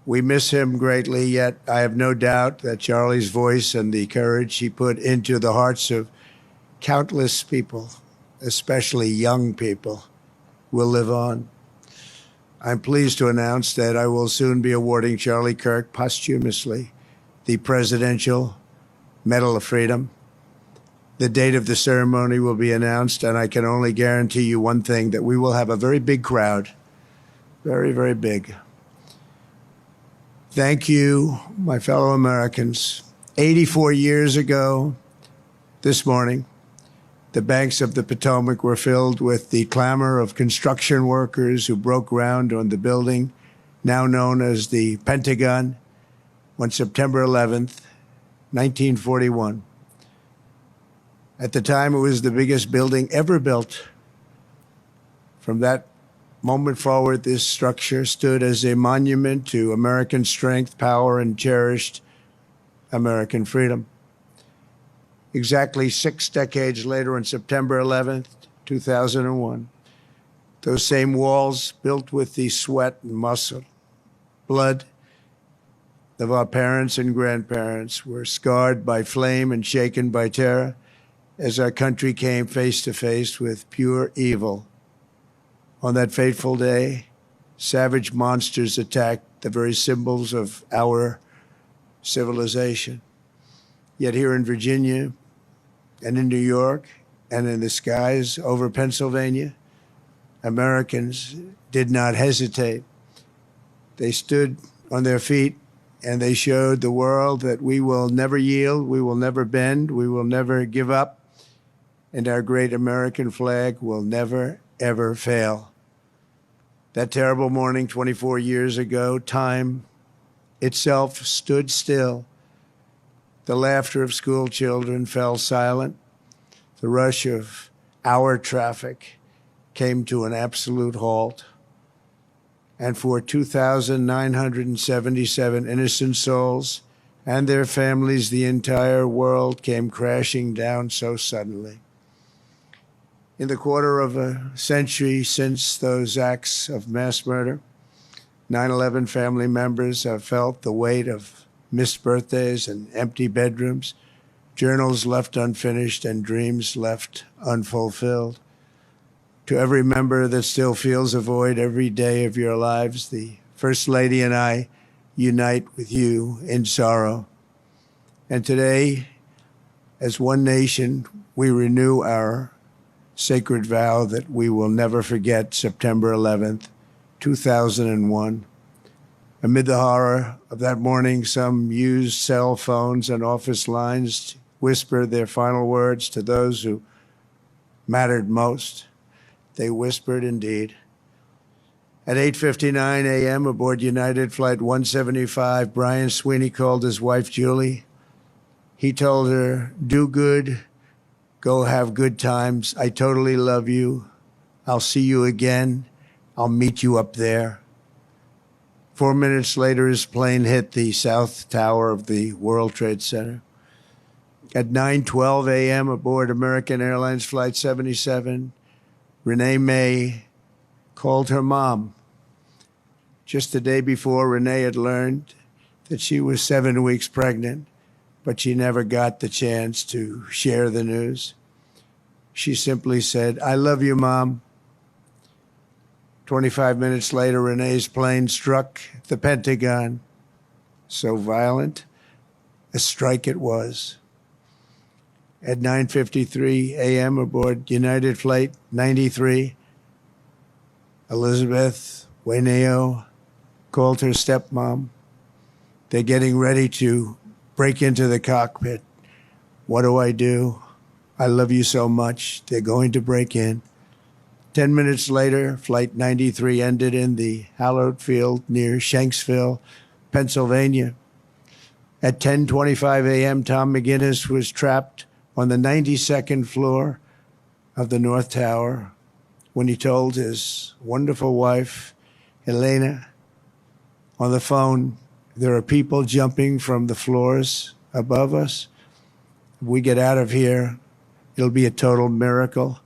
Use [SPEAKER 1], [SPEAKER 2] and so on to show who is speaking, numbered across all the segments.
[SPEAKER 1] We miss him greatly, yet I have no doubt that Charlie's voice and the courage he put into the hearts of countless people, especially young people, will live on. I'm pleased to announce that I will soon be awarding Charlie Kirk posthumously the Presidential Medal of Freedom. The date of the ceremony will be announced, and I can only guarantee you one thing, that we will have a very big crowd. Very, very big. Thank you, my fellow Americans. 84 years ago this morning, the banks of the Potomac were filled with the clamor of construction workers who broke ground on the building now known as the Pentagon on September 11th, 1941. At the time, it was the biggest building ever built. From that moment forward, this structure stood as a monument to American strength, power, and cherished American freedom. Exactly 6 decades later, on September 11th, 2001, those same walls, built with the sweat and muscle, blood of our parents and grandparents, were scarred by flame and shaken by terror as our country came face to face with pure evil. On that fateful day, savage monsters attacked the very symbols of our civilization. Yet here in Virginia and in New York and in the skies over Pennsylvania, Americans did not hesitate. They stood on their feet and they showed the world that we will never yield, we will never bend, we will never give up, and our great American flag will never, ever fail. That terrible morning 24 years ago, time itself stood still. The laughter of school children fell silent. The rush of our traffic came to an absolute halt. And for 2,977 innocent souls and their families, the entire world came crashing down so suddenly. In the quarter of a century since those acts of mass murder, 9/11 family members have felt the weight of missed birthdays and empty bedrooms, journals left unfinished, and dreams left unfulfilled. To every member that still feels a void every day of your lives, the First Lady and I unite with you in sorrow. And today, as one nation, we renew our sacred vow that we will never forget September 11th, 2001. Amid the horror of that morning, some used cell phones and office lines to whisper their final words to those who mattered most. They whispered indeed. At 8:59 a.m. aboard United Flight 175, Brian Sweeney called his wife, Julie. He told her, "Do good. Go have good times. I totally love you. I'll see you again. I'll meet you up there." 4 minutes later, his plane hit the south tower of the World Trade Center. At 9:12 a.m. aboard American Airlines Flight 77, Renee May called her mom. Just the day before, Renee had learned that she was 7 weeks pregnant, but she never got the chance to share the news. She simply said, "I love you, Mom." 25 minutes later, Renee's plane struck the Pentagon. So violent, a strike it was. At 9:53 a.m. aboard United Flight 93, Elizabeth Waineo called her stepmom. "They're getting ready to break into the cockpit. What do I do? I love you so much. They're going to break in." 10 minutes later, Flight 93 ended in the hallowed field near Shanksville, Pennsylvania. At 10:25 a.m., Tom McGinnis was trapped on the 92nd floor of the North Tower when he told his wonderful wife, Helena, on the phone, "There are people jumping from the floors above us. If we get out of here, it'll be a total miracle.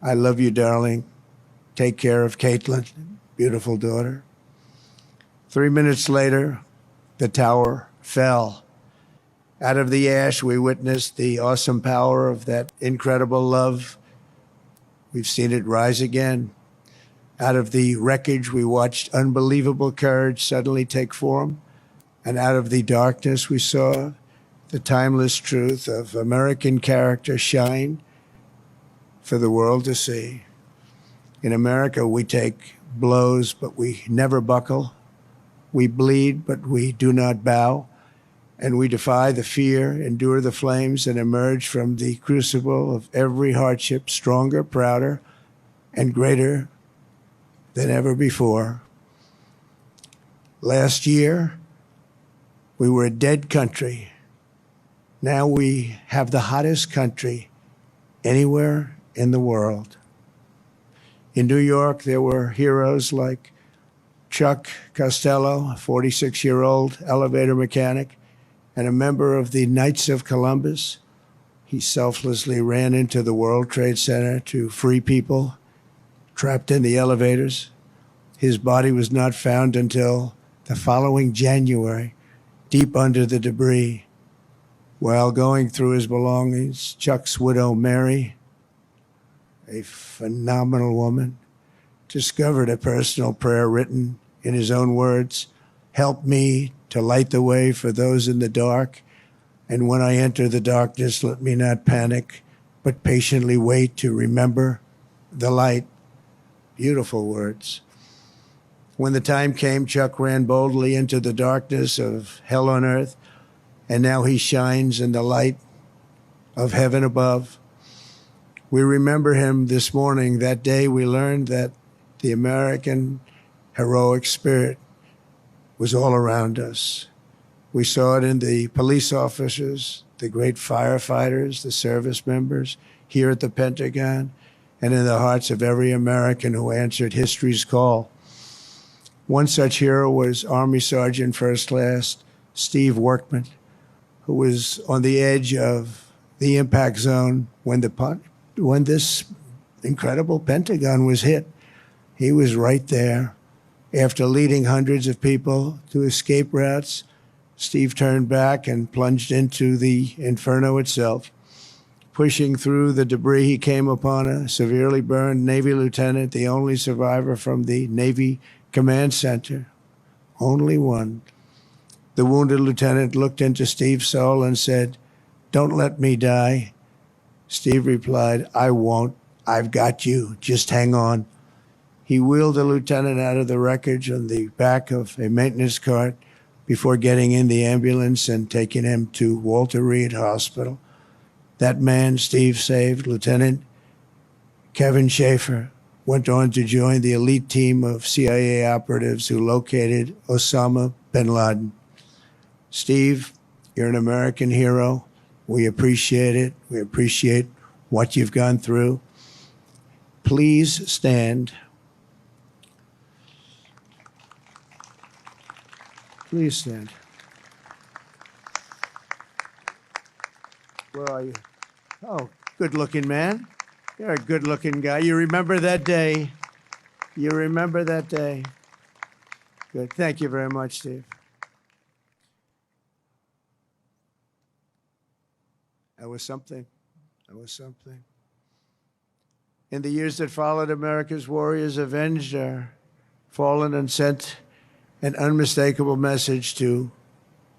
[SPEAKER 1] I love you, darling. Take care of Caitlin, beautiful daughter." 3 minutes later, the tower fell. Out of the ash, we witnessed the awesome power of that incredible love. We've seen it rise again. Out of the wreckage, we watched unbelievable courage suddenly take form. And out of the darkness, we saw the timeless truth of American character shine for the world to see. In America, we take blows, but we never buckle. We bleed, but we do not bow. And we defy the fear, endure the flames, and emerge from the crucible of every hardship stronger, prouder, and greater than ever before. Last year, we were a dead country. Now we have the hottest country anywhere in the world. In New York, there were heroes like Chuck Costello, a 46-year-old elevator mechanic and a member of the Knights of Columbus. He selflessly ran into the World Trade Center to free people trapped in the elevators. His body was not found until the following January, deep under the debris. While going through his belongings, Chuck's widow, Mary, a phenomenal woman, discovered a personal prayer written in his own words, "Help me to light the way for those in the dark. And when I enter the darkness, let me not panic, but patiently wait to remember the light." Beautiful words. When the time came, Chuck ran boldly into the darkness of hell on earth, and now he shines in the light of heaven above. We remember him this morning. That day we learned that the American heroic spirit was all around us. We saw it in the police officers, the great firefighters, the service members here at the Pentagon, and in the hearts of every American who answered history's call. One such hero was Army Sergeant First Class Steve Workman, who was on the edge of the impact zone when this incredible Pentagon was hit. He was right there. After leading hundreds of people to escape routes, Steve turned back and plunged into the inferno itself. Pushing through the debris, he came upon a severely burned Navy lieutenant, the only survivor from the Navy Command Center. Only one. The wounded lieutenant looked into Steve's soul and said, "Don't let me die." Steve replied, "I won't. I've got you. Just hang on." He wheeled the lieutenant out of the wreckage on the back of a maintenance cart before getting in the ambulance and taking him to Walter Reed Hospital. That man Steve saved, Lieutenant Kevin Schaefer, went on to join the elite team of CIA operatives who located Osama bin Laden. Steve, you're an American hero. We appreciate it. We appreciate what you've gone through. Please stand. Please stand. Where are you? Oh, good-looking man. You're a good-looking guy. You remember that day. You remember that day. Good. Thank you very much, Steve. That was something. That was something. In the years that followed, America's warriors avenged our fallen and sent an unmistakable message to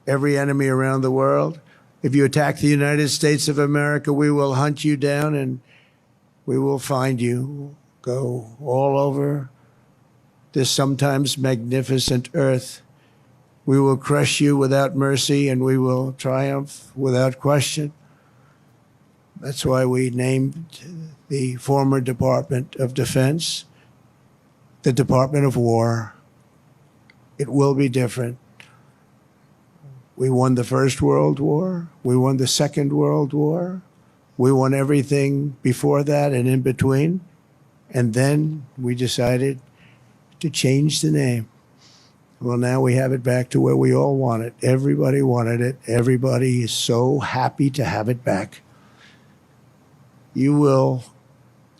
[SPEAKER 1] every enemy around the world. If you attack the United States of America, we will hunt you down and we will find you. Go all over this sometimes magnificent earth. We will crush you without mercy and we will triumph without question. That's why we named the former Department of Defense the Department of War. It will be different. We won the First World War. We won the Second World War. We won everything before that and in between. And then we decided to change the name. Well, now we have it back to where we all want it. Everybody wanted it. Everybody is so happy to have it back. You will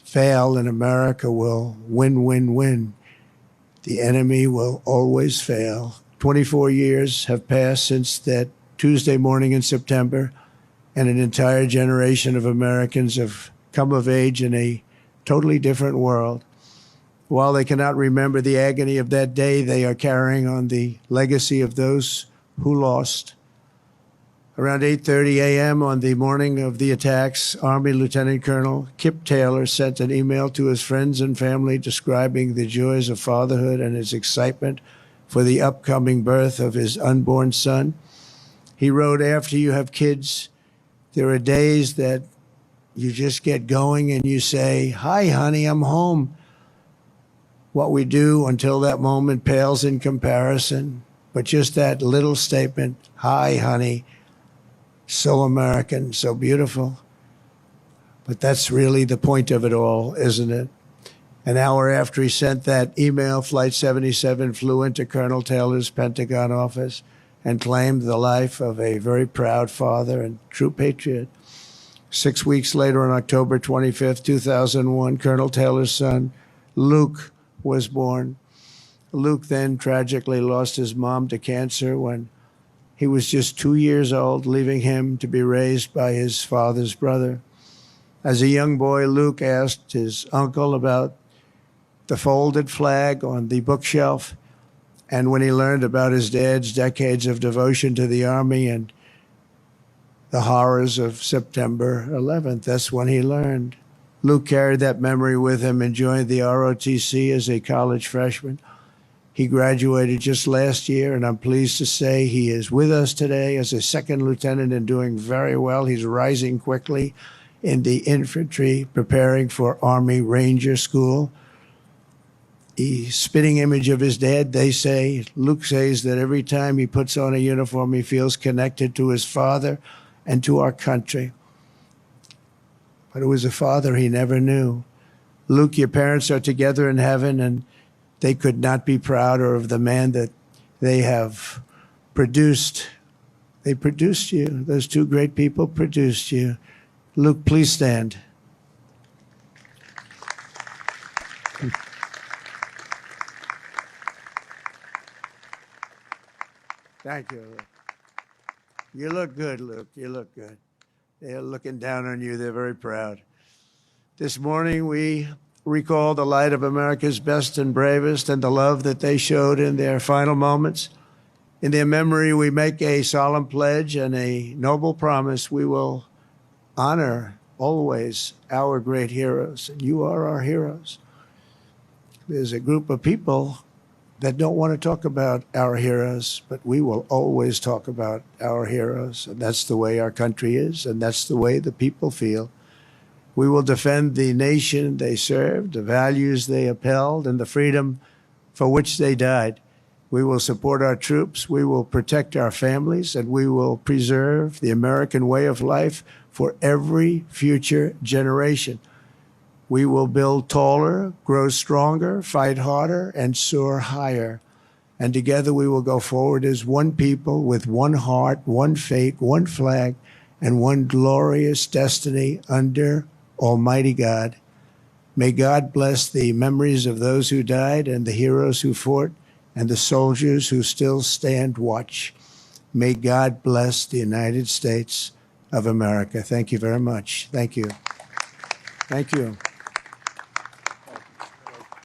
[SPEAKER 1] fail and America will win, win, win. The enemy will always fail. 24 years have passed since that Tuesday morning in September, and an entire generation of Americans have come of age in a totally different world. While they cannot remember the agony of that day, they are carrying on the legacy of those who lost. Around 8:30 a.m. on the morning of the attacks, Army Lieutenant Colonel Kip Taylor sent an email to his friends and family describing the joys of fatherhood and his excitement for the upcoming birth of his unborn son. He wrote, "After you have kids, there are days that you just get going and you say, 'Hi, honey, I'm home.' What we do until that moment pales in comparison, but just that little statement, 'Hi, honey,' so American, so beautiful. But that's really the point of it all, isn't it?" An hour after he sent that email, Flight 77 flew into Colonel Taylor's Pentagon office and claimed the life of a very proud father and true patriot. 6 weeks later, on October 25th, 2001, Colonel Taylor's son, Luke, was born. Luke then tragically lost his mom to cancer when he was just 2 years old, leaving him to be raised by his father's brother. As a young boy, Luke asked his uncle about the folded flag on the bookshelf, and when he learned about his dad's decades of devotion to the Army and the horrors of September 11th, that's when he learned. Luke carried that memory with him and joined the ROTC as a college freshman. He graduated just last year, and I'm pleased to say he is with us today as a second lieutenant and doing very well. He's rising quickly in the infantry, preparing for Army Ranger School. The spitting image of his dad, they say, Luke says that every time he puts on a uniform, he feels connected to his father and to our country. But it was a father he never knew. Luke, your parents are together in heaven, and they could not be prouder of the man that they have produced. They produced you. Those two great people produced you. Luke, please stand. Thank you, Luke. You look good, Luke. You look good. They're looking down on you. They're very proud. This morning, we recall the light of America's best and bravest and the love that they showed in their final moments. In their memory, we make a solemn pledge and a noble promise. We will honor always our great heroes, and you are our heroes. There's a group of people that don't want to talk about our heroes, but we will always talk about our heroes, and that's the way our country is, and that's the way the people feel. We will defend the nation they served, the values they upheld, and the freedom for which they died. We will support our troops, we will protect our families, and we will preserve the American way of life for every future generation. We will build taller, grow stronger, fight harder, and soar higher. And together we will go forward as one people with one heart, one fate, one flag, and one glorious destiny under Almighty God. May God bless the memories of those who died and the heroes who fought and the soldiers who still stand watch. May God bless the United States of America. Thank you very much. Thank you. Thank you.